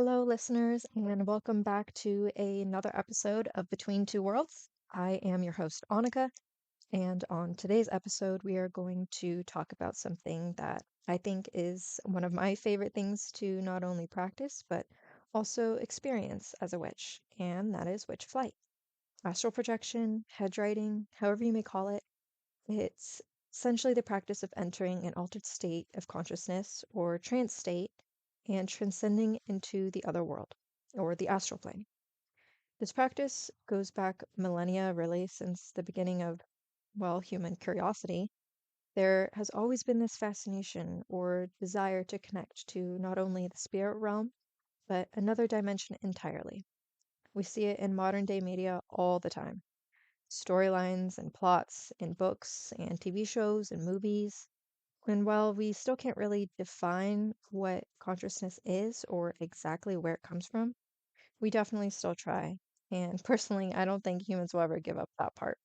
Hello, listeners, and welcome back to another episode of Between Two Worlds. I am your host, Annika, and on today's episode, we are going to talk about something that I think is one of my favorite things to not only practice, but also experience as a witch, and that is witch flight. Astral projection, hedge writing, however you may call it, it's essentially the practice of entering an altered state of consciousness or trance state and transcending into the other world or the astral plane. This practice goes back millennia, really, since the beginning of, well, human curiosity. There has always been this fascination or desire to connect to not only the spirit realm, but another dimension entirely. We see it in modern day media all the time. Storylines and plots in books and TV shows and movies. And while we still can't really define what consciousness is or exactly where it comes from, we definitely still try. And personally, I don't think humans will ever give up that part.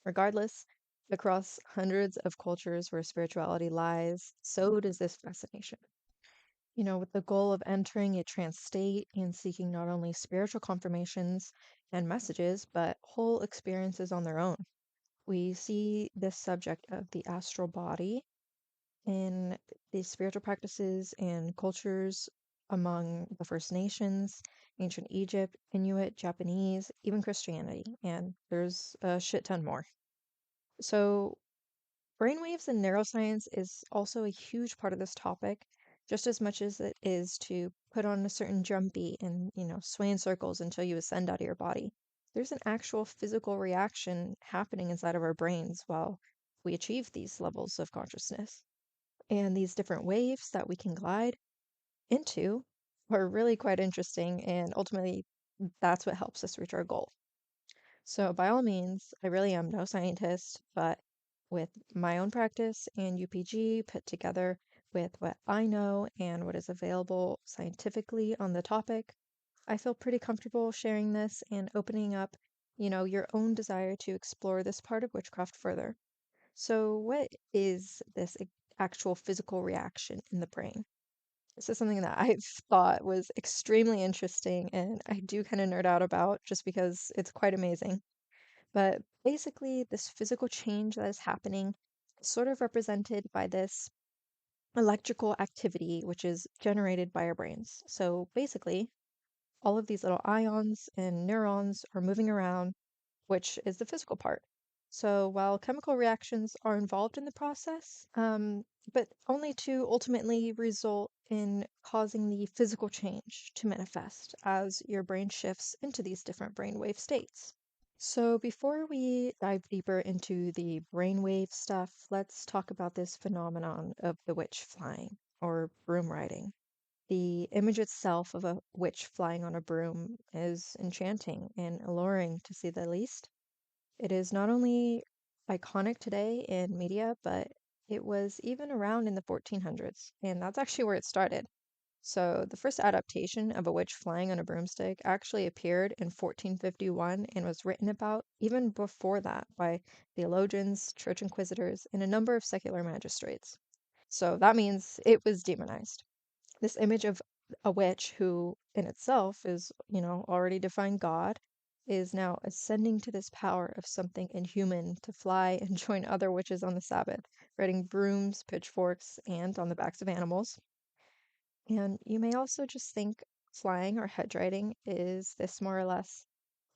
Regardless, across hundreds of cultures where spirituality lies, so does this fascination. With the goal of entering a trance state and seeking not only spiritual confirmations and messages, but whole experiences on their own. We see this subject of the astral body in the spiritual practices and cultures among the First Nations, ancient Egypt, Inuit, Japanese, even Christianity, and there's a shit ton more. So, brainwaves and neuroscience is also a huge part of this topic, just as much as it is to put on a certain drum beat and, sway in circles until you ascend out of your body. There's an actual physical reaction happening inside of our brains while we achieve these levels of consciousness. And these different waves that we can glide into are really quite interesting, and ultimately, that's what helps us reach our goal. So, by all means, I really am no scientist, but with my own practice and UPG put together with what I know and what is available scientifically on the topic, I feel pretty comfortable sharing this and opening up, your own desire to explore this part of witchcraft further. So, what is this actual physical reaction in the brain? This is something that I've thought was extremely interesting and I do kind of nerd out about just because it's quite amazing. But basically, this physical change that is happening is sort of represented by this electrical activity, which is generated by our brains. So basically, all of these little ions and neurons are moving around, which is the physical part. So while chemical reactions are involved in the process, but only to ultimately result in causing the physical change to manifest as your brain shifts into these different brainwave states. So before we dive deeper into the brainwave stuff, let's talk about this phenomenon of the witch flying or broom riding. The image itself of a witch flying on a broom is enchanting and alluring, to say the least. It is not only iconic today in media, but it was even around in the 1400s, and that's actually where it started. So, the first adaptation of a witch flying on a broomstick actually appeared in 1451 and was written about even before that by theologians, church inquisitors, and a number of secular magistrates. So, that means it was demonized. This image of a witch who in itself is, already defined God, is now ascending to this power of something inhuman to fly and join other witches on the Sabbath, riding brooms, pitchforks, and on the backs of animals. And you may also just think flying or hedge riding is this more or less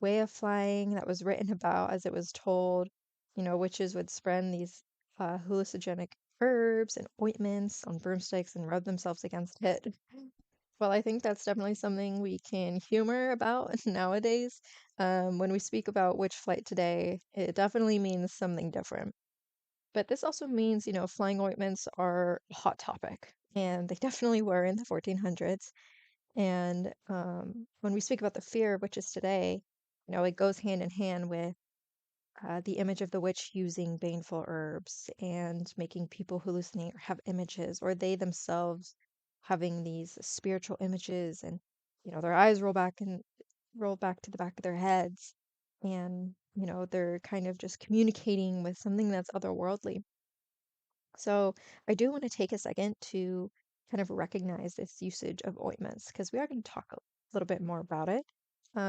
way of flying that was written about as it was told. Witches would spread these hallucinogenic herbs and ointments on broomsticks and rub themselves against it. Well, I think that's definitely something we can humor about nowadays. When we speak about witch flight today, it definitely means something different. But this also means, flying ointments are a hot topic, and they definitely were in the 1400s. And when we speak about the fear of witches today, it goes hand in hand with the image of the witch using baneful herbs and making people hallucinate or have images, or they themselves having these spiritual images, and their eyes roll back to the back of their heads, and they're kind of just communicating with something that's otherworldly. So I do want to take a second to kind of recognize this usage of ointments because we are going to talk a little bit more about it.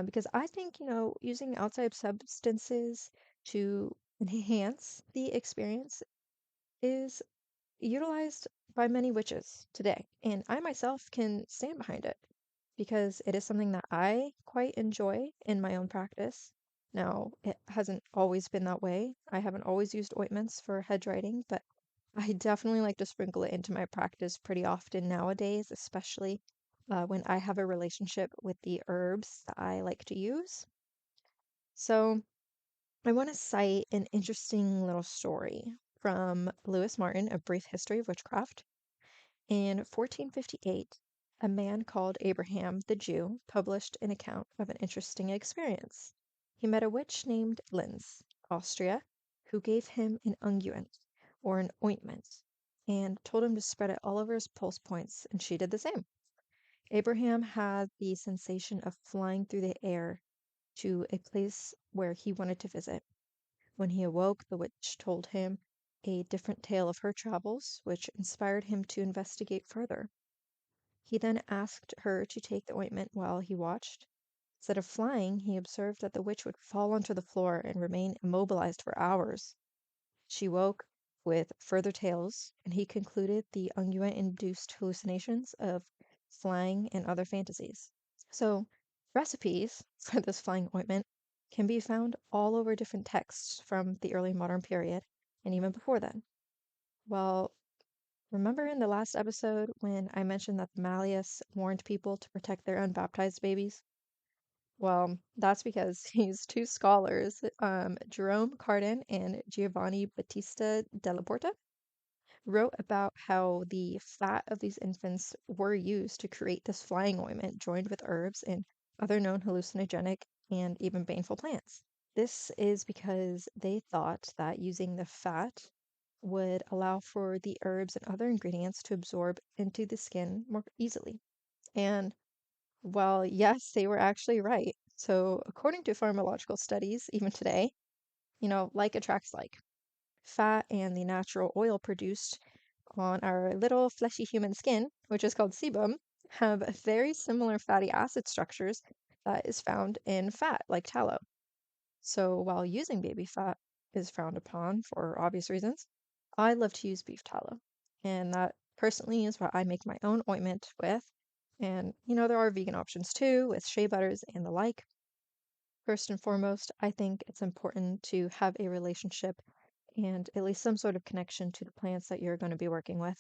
Because I think, using outside substances to enhance the experience is utilized by many witches today. And I myself can stand behind it because it is something that I quite enjoy in my own practice. Now, it hasn't always been that way. I haven't always used ointments for hedge writing, but I definitely like to sprinkle it into my practice pretty often nowadays, especially when I have a relationship with the herbs that I like to use. So, I want to cite an interesting little story from Lewis Martin, A Brief History of Witchcraft. In 1458, a man called Abraham the Jew published an account of an interesting experience. He met a witch named Linz, Austria, who gave him an unguent, or an ointment, and told him to spread it all over his pulse points, and she did the same. Abraham had the sensation of flying through the air to a place where he wanted to visit. When he awoke, the witch told him a different tale of her travels, which inspired him to investigate further. He then asked her to take the ointment while he watched. Instead of flying, he observed that the witch would fall onto the floor and remain immobilized for hours. She woke with further tales, and he concluded the unguent induced hallucinations of flying and other fantasies. So, recipes for this flying ointment can be found all over different texts from the early modern period and even before then. Well, remember in the last episode when I mentioned that the Malleus warned people to protect their unbaptized babies? Well, that's because these two scholars, Jerome Cardan and Giovanni Battista della Porta, wrote about how the fat of these infants were used to create this flying ointment joined with herbs and other known hallucinogenic and even baneful plants. This is because they thought that using the fat would allow for the herbs and other ingredients to absorb into the skin more easily. And well, yes, they were actually right. So, according to pharmacological studies, even today, like attracts like. Fat and the natural oil produced on our little fleshy human skin, which is called sebum, have very similar fatty acid structures that is found in fat, like tallow. So while using baby fat is frowned upon for obvious reasons, I love to use beef tallow. And that personally is what I make my own ointment with. And, there are vegan options too, with shea butters and the like. First and foremost, I think it's important to have a relationship and at least some sort of connection to the plants that you're going to be working with.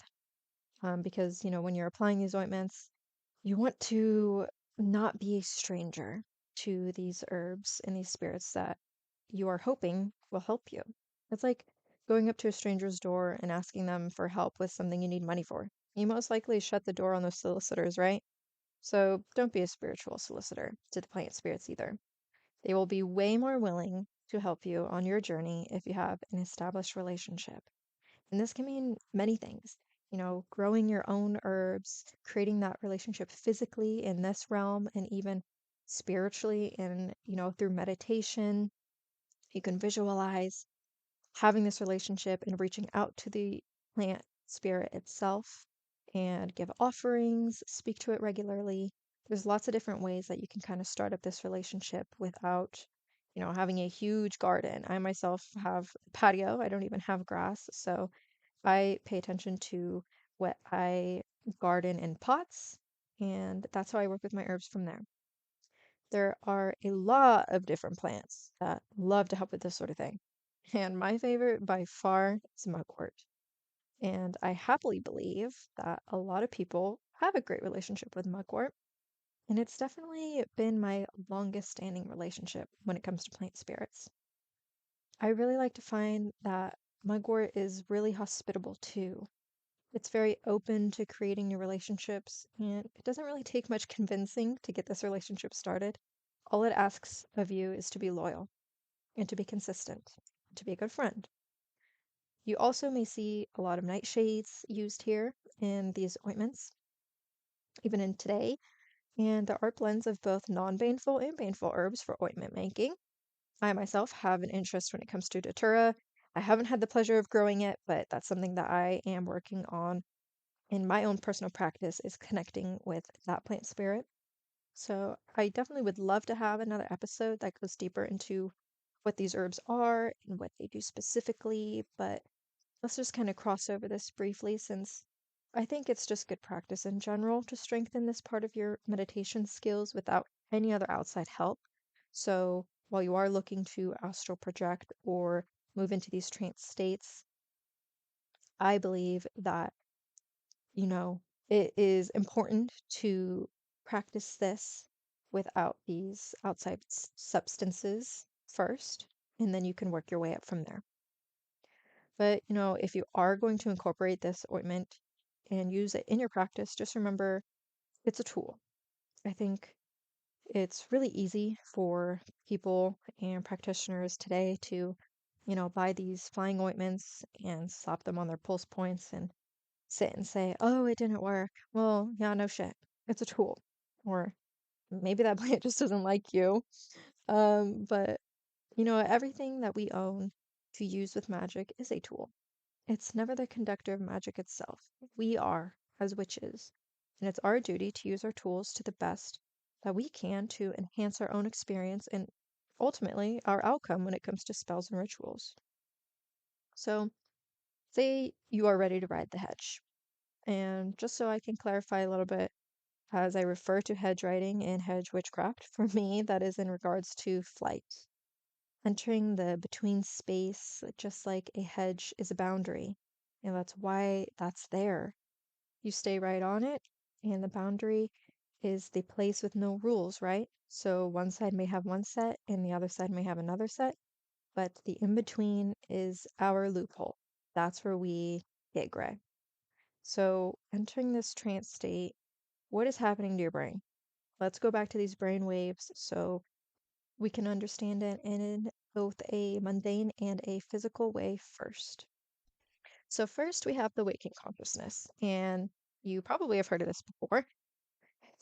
Because, when you're applying these ointments, you want to not be a stranger to these herbs and these spirits that you are hoping will help you. It's like going up to a stranger's door and asking them for help with something you need money for. You most likely shut the door on those solicitors, right? So don't be a spiritual solicitor to the plant spirits either. They will be way more willing to help you on your journey if you have an established relationship. And this can mean many things. Growing your own herbs, creating that relationship physically in this realm, and even spiritually and, through meditation. You can visualize having this relationship and reaching out to the plant spirit itself and give offerings, speak to it regularly. There's lots of different ways that you can kind of start up this relationship without, having a huge garden. I myself have a patio. I don't even have grass, so I pay attention to what I garden in pots, and that's how I work with my herbs from there. There are a lot of different plants that love to help with this sort of thing. And my favorite by far is mugwort. And I happily believe that a lot of people have a great relationship with mugwort. And it's definitely been my longest standing relationship when it comes to plant spirits. I really like to find that mugwort is really hospitable too. It's very open to creating new relationships, and it doesn't really take much convincing to get this relationship started. All it asks of you is to be loyal and to be consistent, and to be a good friend. You also may see a lot of nightshades used here in these ointments, even in today, and there are blends of both non-baneful and baneful herbs for ointment making. I myself have an interest when it comes to datura. I haven't had the pleasure of growing it, but that's something that I am working on in my own personal practice is connecting with that plant spirit. So I definitely would love to have another episode that goes deeper into what these herbs are and what they do specifically, but let's just kind of cross over this briefly since I think it's just good practice in general to strengthen this part of your meditation skills without any other outside help. So while you are looking to astral project or move into these trance states, I believe that, you know, it is important to practice this without these outside substances first, and then you can work your way up from there. But, if you are going to incorporate this ointment and use it in your practice, just remember it's a tool. I think it's really easy for people and practitioners today to, buy these flying ointments and slap them on their pulse points and sit and say, oh, it didn't work. Well, yeah, no shit. It's a tool. Or maybe that plant just doesn't like you. But, everything that we own to use with magic is a tool. It's never the conductor of magic itself. We are, as witches, and it's our duty to use our tools to the best that we can to enhance our own experience and ultimately our outcome when it comes to spells and rituals. So, say you are ready to ride the hedge. And just so I can clarify a little bit, as I refer to hedge riding and hedge witchcraft, for me, that is in regards to flight. Entering the between space, just like a hedge is a boundary. And that's why that's there. You stay right on it, and the boundary is the place with no rules, right? So one side may have one set and the other side may have another set, but the in between is our loophole. That's where we get gray. So entering this trance state, what is happening to your brain? Let's go back to these brain waves so we can understand it in both a mundane and a physical way first. So, first we have the waking consciousness, and you probably have heard of this before.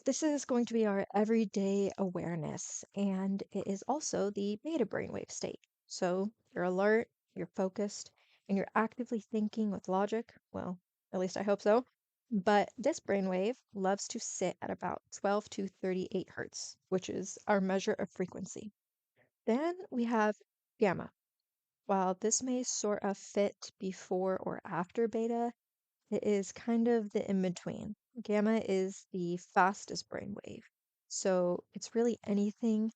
This is going to be our everyday awareness, and it is also the beta brainwave state. So, you're alert, you're focused, and you're actively thinking with logic. Well, at least I hope so. But this brainwave loves to sit at about 12 to 38 hertz, which is our measure of frequency. Then we have gamma. While this may sort of fit before or after beta, it is kind of the in between. Gamma is the fastest brainwave. So it's really anything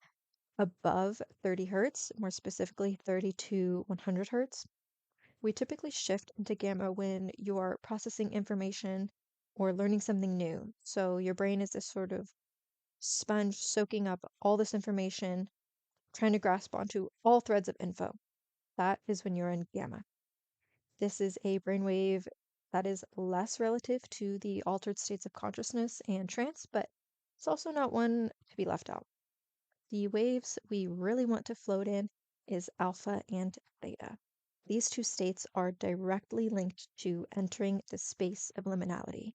above 30 hertz, more specifically 30 to 100 hertz. We typically shift into gamma when you are processing information or learning something new. So your brain is this sort of sponge soaking up all this information, trying to grasp onto all threads of info. That is when you're in gamma. This is a brainwave that is less relative to the altered states of consciousness and trance, but it's also not one to be left out. The waves we really want to float in is alpha and theta. These two states are directly linked to entering the space of liminality.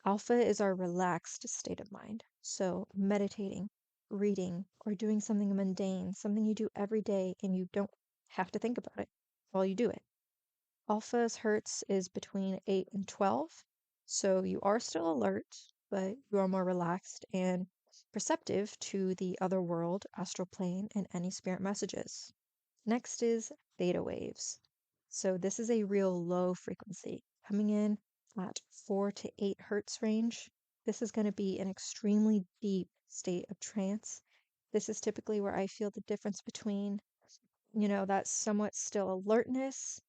Alpha is our relaxed state of mind. So, meditating, reading, or doing something mundane, something you do every day and you don't have to think about it while you do it. Alpha's hertz is between 8 and 12, so you are still alert, but you are more relaxed and perceptive to the other world, astral plane, and any spirit messages. Next is theta waves. So this is a real low frequency, coming in at 4 to 8 hertz range. This is going to be an extremely deep state of trance. This is typically where I feel the difference between, that somewhat still alertness.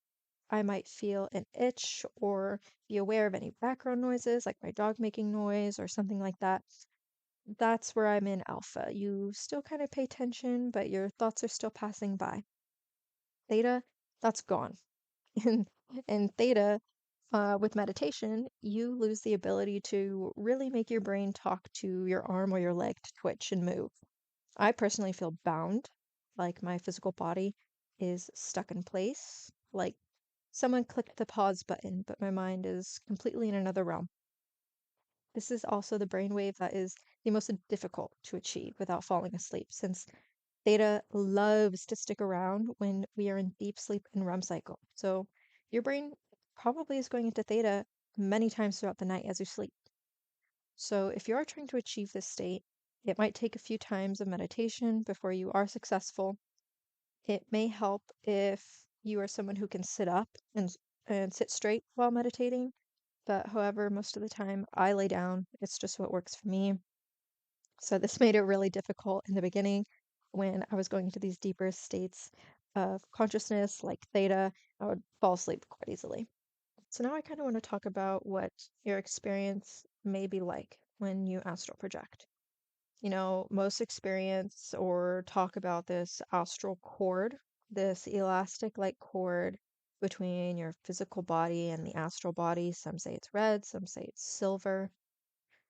I might feel an itch or be aware of any background noises, like my dog making noise or something like that. That's where I'm in alpha. You still kind of pay attention, but your thoughts are still passing by. Theta, that's gone. In, in theta, with meditation, you lose the ability to really make your brain talk to your arm or your leg to twitch and move. I personally feel bound, like my physical body is stuck in place, like someone clicked the pause button, but my mind is completely in another realm. This is also the brainwave that is the most difficult to achieve without falling asleep, since theta loves to stick around when we are in deep sleep and REM cycle. So your brain probably is going into theta many times throughout the night as you sleep. So, if you are trying to achieve this state, it might take a few times of meditation before you are successful. It may help if you are someone who can sit up and sit straight while meditating. But however, most of the time I lay down. It's just what works for me. So this made it really difficult in the beginning when I was going into these deeper states of consciousness, like theta. I would fall asleep quite easily. So now I kind of want to talk about what your experience may be like when you astral project. Most experience or talk about this astral cord, this elastic like cord between your physical body and the astral body. Some say it's red, some say it's silver,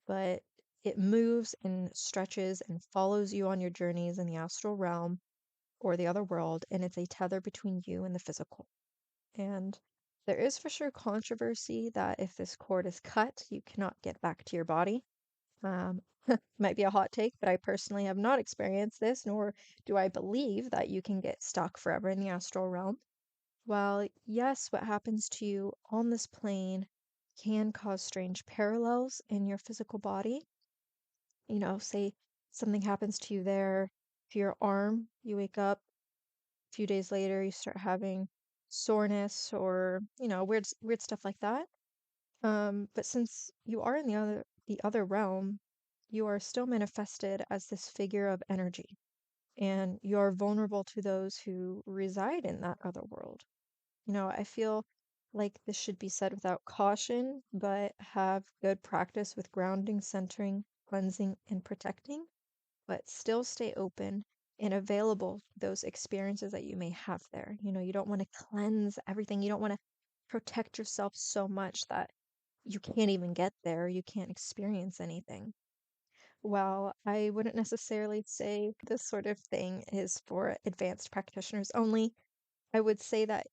but it moves and stretches and follows you on your journeys in the astral realm or the other world, and it's a tether between you and the physical. And there is for sure controversy that if this cord is cut, you cannot get back to your body. Um, might be a hot take, but I personally have not experienced this, nor do I believe that you can get stuck forever in the astral realm. While, yes, what happens to you on this plane can cause strange parallels in your physical body. Say something happens to you there, to your arm, you wake up, a few days later, you start having soreness or, weird stuff like that. But since you are in the other realm, you are still manifested as this figure of energy, and you're vulnerable to those who reside in that other world. I feel like this should be said without caution, but have good practice with grounding, centering, cleansing, and protecting, but still stay open and available to those experiences that you may have there. You don't want to cleanse everything. You don't want to protect yourself so much that you can't even get there, you can't experience anything. While I wouldn't necessarily say this sort of thing is for advanced practitioners only, I would say that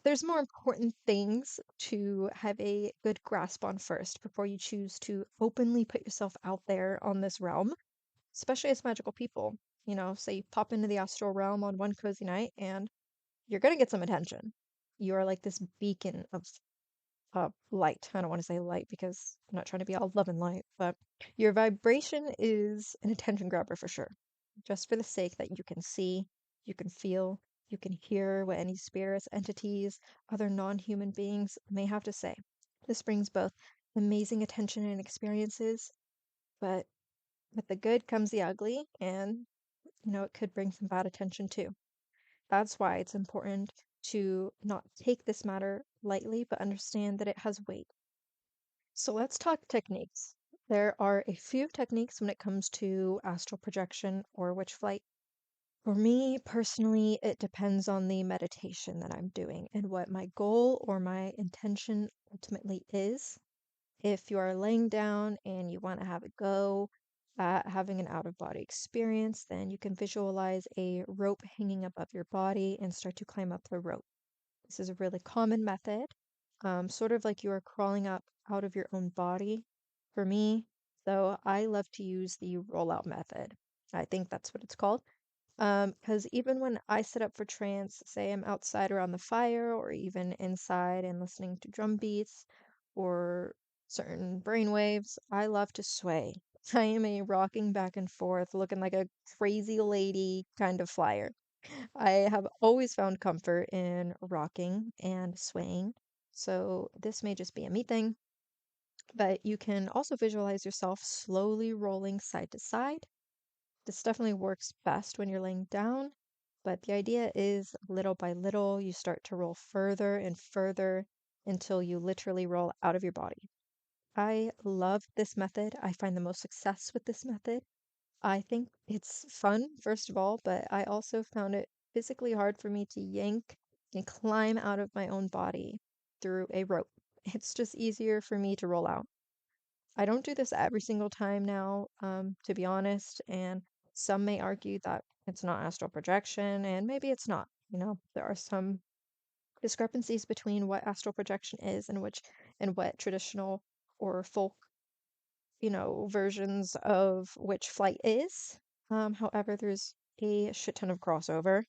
there's more important things to have a good grasp on first before you choose to openly put yourself out there on this realm, especially as magical people. Say you pop into the astral realm on one cozy night and you're going to get some attention. You are like this beacon of light. I don't want to say light because I'm not trying to be all love and light, but your vibration is an attention grabber for sure. Just for the sake that you can see, you can feel, you can hear what any spirits, entities, other non-human beings may have to say. This brings both amazing attention and experiences, but with the good comes the ugly, and it could bring some bad attention too. That's why it's important to not take this matter lightly, but understand that it has weight. So let's talk techniques. There are a few techniques when it comes to astral projection or witch flight. For me personally, it depends on the meditation that I'm doing and what my goal or my intention ultimately is. If you are laying down and you want to have a go at having an out of body experience, then you can visualize a rope hanging above your body and start to climb up the rope. This is a really common method, sort of like you are crawling up out of your own body. For me, though, I love to use the rollout method. I think that's what it's called. Because even when I sit up for trance, say I'm outside around the fire or even inside and listening to drum beats or certain brainwaves, I love to sway. I am a rocking back and forth, looking like a crazy lady kind of flyer. I have always found comfort in rocking and swaying, so this may just be a me thing, but you can also visualize yourself slowly rolling side to side. This definitely works best when you're laying down, but the idea is little by little, you start to roll further and further until you literally roll out of your body. I love this method. I find the most success with this method. I think it's fun, first of all, but I also found it physically hard for me to yank and climb out of my own body through a rope. It's just easier for me to roll out. I don't do this every single time now, to be honest, and some may argue that it's not astral projection, and maybe it's not. There are some discrepancies between what astral projection is and what traditional or folk versions of which flight is. However, there's a shit ton of crossover.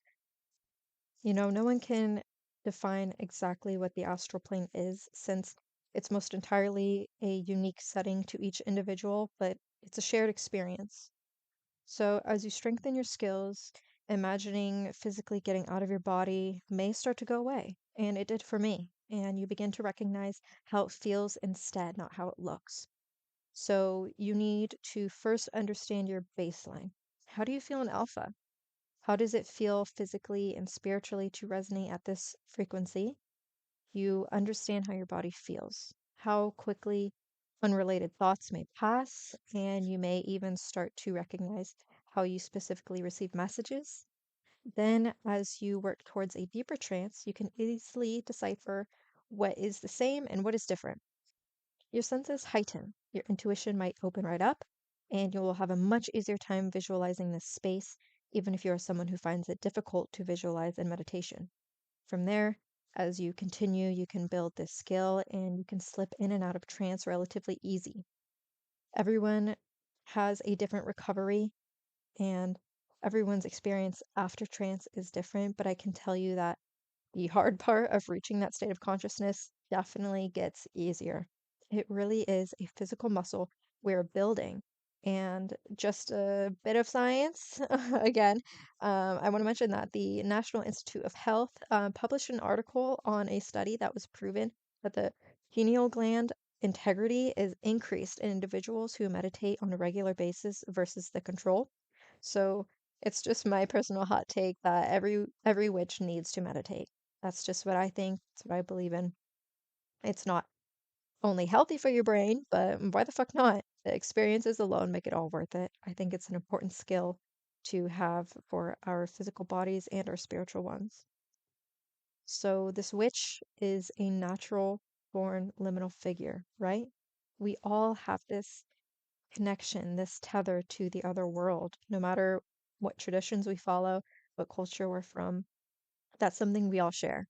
No one can define exactly what the astral plane is, since it's most entirely a unique setting to each individual, but it's a shared experience. So, as you strengthen your skills, imagining physically getting out of your body may start to go away. And it did for me. And you begin to recognize how it feels instead, not how it looks. So, you need to first understand your baseline. How do you feel in alpha? How does it feel physically and spiritually to resonate at this frequency? You understand how your body feels, how quickly unrelated thoughts may pass, and you may even start to recognize how you specifically receive messages. Then, as you work towards a deeper trance, you can easily decipher what is the same and what is different. Your senses heighten, your intuition might open right up, and you will have a much easier time visualizing this space, even if you are someone who finds it difficult to visualize in meditation. From there, as you continue, you can build this skill and you can slip in and out of trance relatively easy. Everyone has a different recovery and everyone's experience after trance is different, but I can tell you that the hard part of reaching that state of consciousness definitely gets easier. It really is a physical muscle we're building. And just a bit of science again, I want to mention that the National Institute of Health published an article on a study that was proven that the pineal gland integrity is increased in individuals who meditate on a regular basis versus the control. So it's just my personal hot take that every witch needs to meditate. That's just what I think. It's what I believe in. It's not only healthy for your brain, but why the fuck not? The experiences alone make it all worth it. I think it's an important skill to have for our physical bodies and our spiritual ones. So this witch is a natural born liminal figure, right? We all have this connection, this tether to the other world, no matter what traditions we follow, what culture we're from. That's something we all share.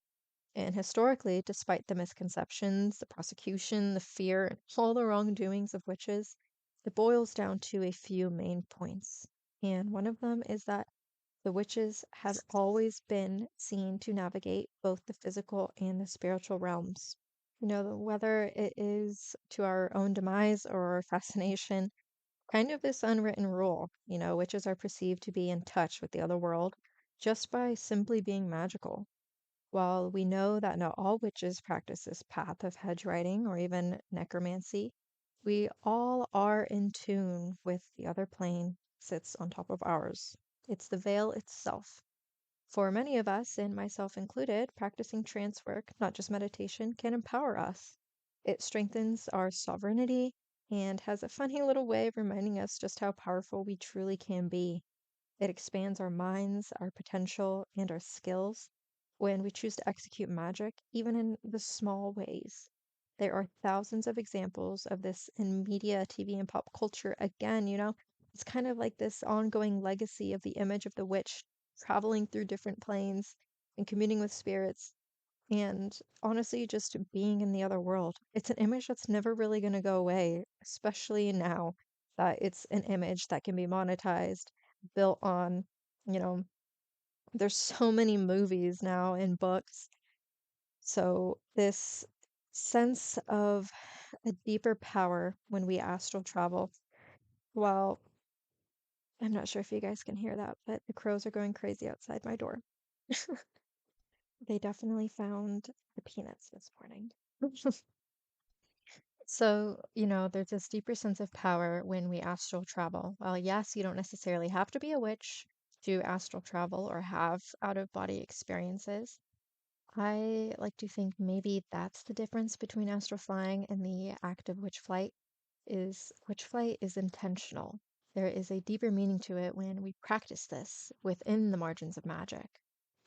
And historically, despite the misconceptions, the prosecution, the fear, and all the wrongdoings of witches, it boils down to a few main points. And one of them is that the witches have always been seen to navigate both the physical and the spiritual realms. Whether it is to our own demise or our fascination, kind of this unwritten rule, witches are perceived to be in touch with the other world just by simply being magical. While we know that not all witches practice this path of hedge writing or even necromancy, we all are in tune with the other plane sits on top of ours. It's the veil itself. For many of us, and myself included, practicing trance work, not just meditation, can empower us. It strengthens our sovereignty and has a funny little way of reminding us just how powerful we truly can be. It expands our minds, our potential, and our skills when we choose to execute magic, even in the small ways. There are thousands of examples of this in media, TV, and pop culture. Again, it's kind of like this ongoing legacy of the image of the witch traveling through different planes and communing with spirits, and honestly, just being in the other world. It's an image that's never really going to go away, especially now that it's an image that can be monetized, built on, you know, there's so many movies now and books. So, this sense of a deeper power when we astral travel, well, I'm not sure if you guys can hear that, but the crows are going crazy outside my door. They definitely found the peanuts this morning. So, there's this deeper sense of power when we astral travel. Well, yes, you don't necessarily have to be a witch to astral travel or have out of body experiences. I like to think maybe that's the difference between astral flying and the act of witch flight is intentional. There is a deeper meaning to it when we practice this within the margins of magic.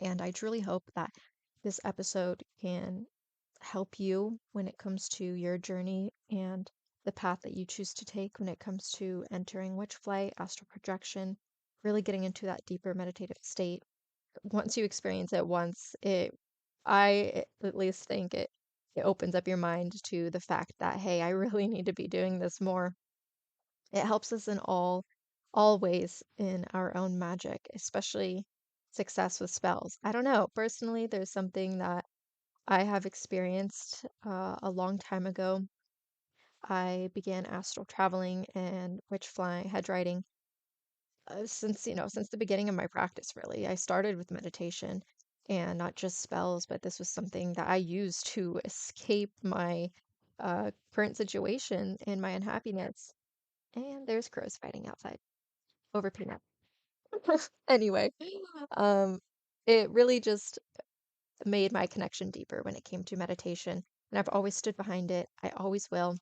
And I truly hope that this episode can help you when it comes to your journey and the path that you choose to take when it comes to entering witch flight, astral projection, really getting into that deeper meditative state. Once you experience it once, I at least think it opens up your mind to the fact that, hey, I really need to be doing this more. It helps us in all ways in our own magic, especially success with spells. I don't know. Personally, there's something that I have experienced a long time ago. I began astral traveling and witch flying, hedge riding since the beginning of my practice, really. I started with meditation and not just spells, but this was something that I used to escape my current situation and my unhappiness. And there's crows fighting outside over peanut. Anyway, um, it really just made my connection deeper when it came to meditation, and I've always stood behind it. I always will.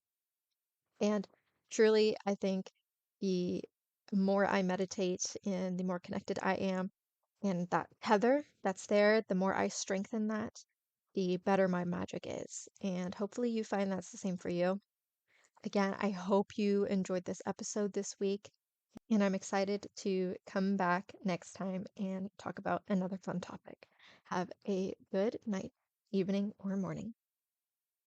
And truly, I think the more I meditate and the more connected I am, and that tether that's there, the more I strengthen that, the better my magic is. And hopefully, you find that's the same for you. Again, I hope you enjoyed this episode this week, and I'm excited to come back next time and talk about another fun topic. Have a good night, evening, or morning.